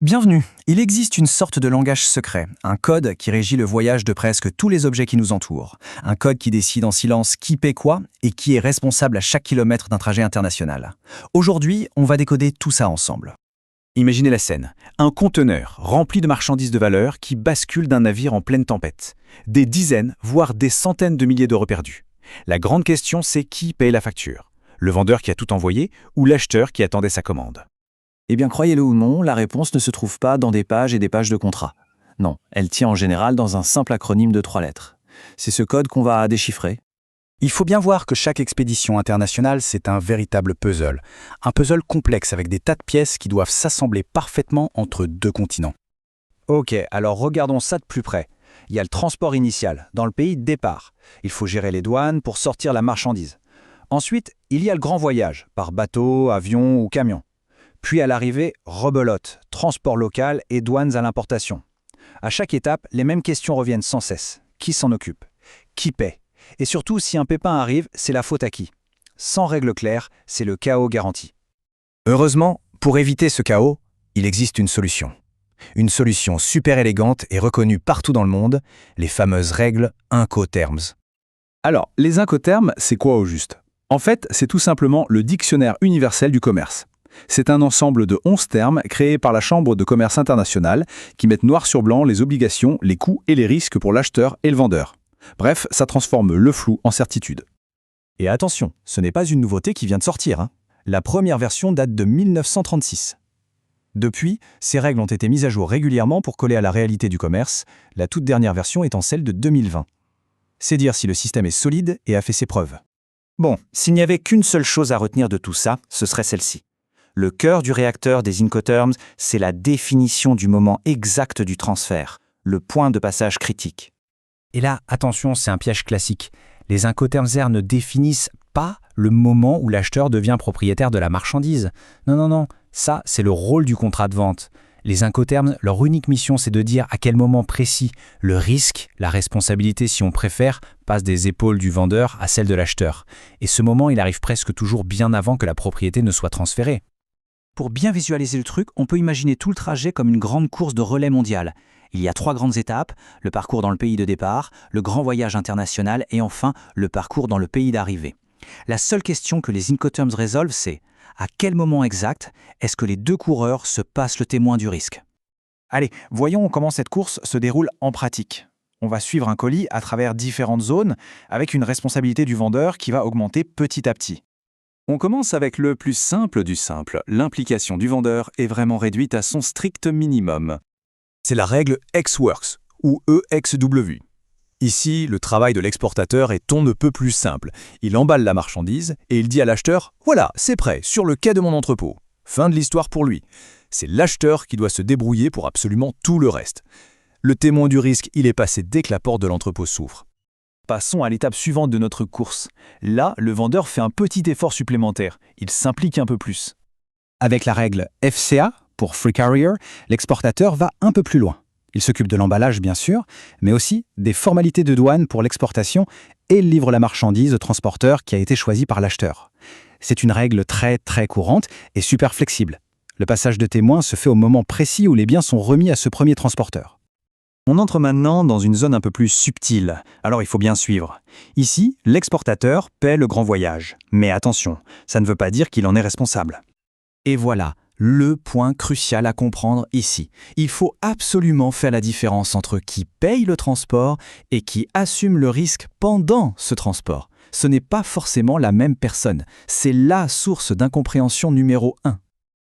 Bienvenue. Il existe une sorte de langage secret, un code qui régit le voyage de presque tous les objets qui nous entourent. Un code qui décide en silence qui paie quoi et qui est responsable à chaque kilomètre d'un trajet international. Aujourd'hui, on va décoder tout ça ensemble. Imaginez la scène. Un conteneur rempli de marchandises de valeur qui bascule d'un navire en pleine tempête. Des dizaines, voire des centaines de milliers d'euros perdus. La grande question, c'est qui paye la facture? Le vendeur qui a tout envoyé ou l'acheteur qui attendait sa commande? Eh bien, croyez-le ou non, la réponse ne se trouve pas dans des pages et des pages de contrat. Non, elle tient en général dans un simple acronyme de 3 lettres. C'est ce code qu'on va déchiffrer. Il faut bien voir que chaque expédition internationale, c'est un véritable puzzle. Un puzzle complexe avec des tas de pièces qui doivent s'assembler parfaitement entre deux continents. Ok, alors regardons ça de plus près. Il y a le transport initial, dans le pays de départ. Il faut gérer les douanes pour sortir la marchandise. Ensuite, il y a le grand voyage, par bateau, avion ou camion. Puis à l'arrivée, rebelote, transport local et douanes à l'importation. À chaque étape, les mêmes questions reviennent sans cesse. Qui s'en occupe? Qui paie? Et surtout, si un pépin arrive, c'est la faute à qui? Sans règle claire, c'est le chaos garanti. Heureusement, pour éviter ce chaos, il existe une solution. Une solution super élégante et reconnue partout dans le monde, les fameuses règles Incoterms. Alors, les Incoterms, c'est quoi au juste? En fait, c'est tout simplement le dictionnaire universel du commerce. C'est un ensemble de 11 termes créés par la Chambre de commerce internationale qui mettent noir sur blanc les obligations, les coûts et les risques pour l'acheteur et le vendeur. Bref, ça transforme le flou en certitude. Et attention, ce n'est pas une nouveauté qui vient de sortir. La première version date de 1936. Depuis, ces règles ont été mises à jour régulièrement pour coller à la réalité du commerce, la toute dernière version étant celle de 2020. C'est dire si le système est solide et a fait ses preuves. Bon, s'il n'y avait qu'une seule chose à retenir de tout ça, ce serait celle-ci. Le cœur du réacteur des Incoterms, c'est la définition du moment exact du transfert, le point de passage critique. Et là, attention, c'est un piège classique. Les Incoterms ne définissent pas le moment où l'acheteur devient propriétaire de la marchandise. Non, ça, c'est le rôle du contrat de vente. Les Incoterms, leur unique mission, c'est de dire à quel moment précis le risque, la responsabilité si on préfère, passe des épaules du vendeur à celles de l'acheteur. Et ce moment, il arrive presque toujours bien avant que la propriété ne soit transférée. Pour bien visualiser le truc, on peut imaginer tout le trajet comme une grande course de relais mondial. Il y a 3 grandes étapes, le parcours dans le pays de départ, le grand voyage international et enfin le parcours dans le pays d'arrivée. La seule question que les Incoterms résolvent, c'est à quel moment exact est-ce que les deux coureurs se passent le témoin du risque? Allez, voyons comment cette course se déroule en pratique. On va suivre un colis à travers différentes zones avec une responsabilité du vendeur qui va augmenter petit à petit. On commence avec le plus simple du simple. L'implication du vendeur est vraiment réduite à son strict minimum. C'est la règle Ex-Works, ou EXW. Ici, le travail de l'exportateur est on ne peut plus simple. Il emballe la marchandise et il dit à l'acheteur « Voilà, c'est prêt, sur le quai de mon entrepôt ». Fin de l'histoire pour lui. C'est l'acheteur qui doit se débrouiller pour absolument tout le reste. Le témoin du risque, il est passé dès que la porte de l'entrepôt s'ouvre. Passons à l'étape suivante de notre course. Là, le vendeur fait un petit effort supplémentaire. Il s'implique un peu plus. Avec la règle FCA, pour Free Carrier, l'exportateur va un peu plus loin. Il s'occupe de l'emballage, bien sûr, mais aussi des formalités de douane pour l'exportation et il livre la marchandise au transporteur qui a été choisi par l'acheteur. C'est une règle très courante et super flexible. Le passage de témoin se fait au moment précis où les biens sont remis à ce premier transporteur. On entre maintenant dans une zone un peu plus subtile, alors il faut bien suivre. Ici, l'exportateur paie le grand voyage. Mais attention, ça ne veut pas dire qu'il en est responsable. Et voilà, le point crucial à comprendre ici. Il faut absolument faire la différence entre qui paye le transport et qui assume le risque pendant ce transport. Ce n'est pas forcément la même personne. C'est la source d'incompréhension numéro 1.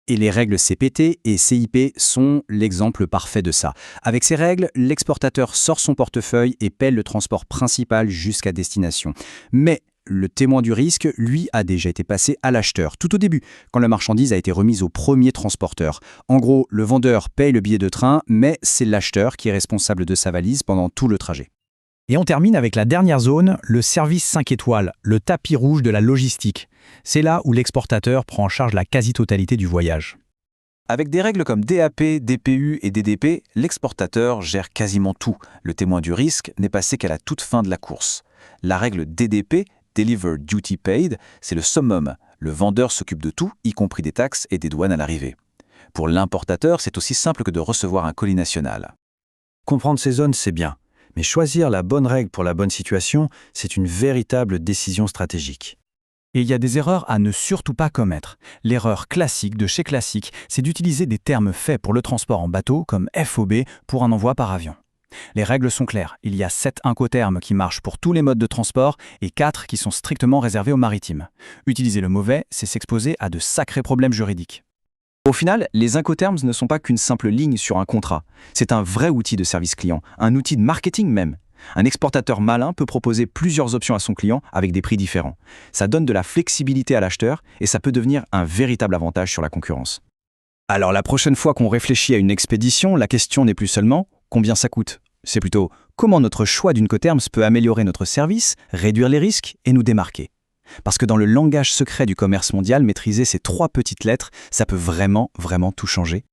Et les règles CPT et CIP sont l'exemple parfait de ça. Avec ces règles, l'exportateur sort son portefeuille et paie le transport principal jusqu'à destination. Mais le témoin du risque, lui, a déjà été passé à l'acheteur, tout au début, quand la marchandise a été remise au premier transporteur. En gros, le vendeur paye le billet de train, mais c'est l'acheteur qui est responsable de sa valise pendant tout le trajet. Et on termine avec la dernière zone, le service 5 étoiles, le tapis rouge de la logistique. C'est là où l'exportateur prend en charge la quasi-totalité du voyage. Avec des règles comme DAP, DPU et DDP, l'exportateur gère quasiment tout. Le témoin du risque n'est passé qu'à la toute fin de la course. La règle DDP, Deliver Duty Paid, c'est le summum. Le vendeur s'occupe de tout, y compris des taxes et des douanes à l'arrivée. Pour l'importateur, c'est aussi simple que de recevoir un colis national. Comprendre ces zones, c'est bien. Mais choisir la bonne règle pour la bonne situation, c'est une véritable décision stratégique. Et il y a des erreurs à ne surtout pas commettre. L'erreur classique de chez Classique, c'est d'utiliser des termes faits pour le transport en bateau comme FOB pour un envoi par avion. Les règles sont claires. Il y a 7 incoterms qui marchent pour tous les modes de transport et 4 qui sont strictement réservés aux maritimes. Utiliser le mauvais, c'est s'exposer à de sacrés problèmes juridiques. Au final, les Incoterms ne sont pas qu'une simple ligne sur un contrat. C'est un vrai outil de service client, un outil de marketing même. Un exportateur malin peut proposer plusieurs options à son client avec des prix différents. Ça donne de la flexibilité à l'acheteur et ça peut devenir un véritable avantage sur la concurrence. Alors la prochaine fois qu'on réfléchit à une expédition, la question n'est plus seulement combien ça coûte. C'est plutôt comment notre choix d'Incoterms peut améliorer notre service, réduire les risques et nous démarquer. Parce que dans le langage secret du commerce mondial, maîtriser ces 3 petites lettres, ça peut vraiment tout changer.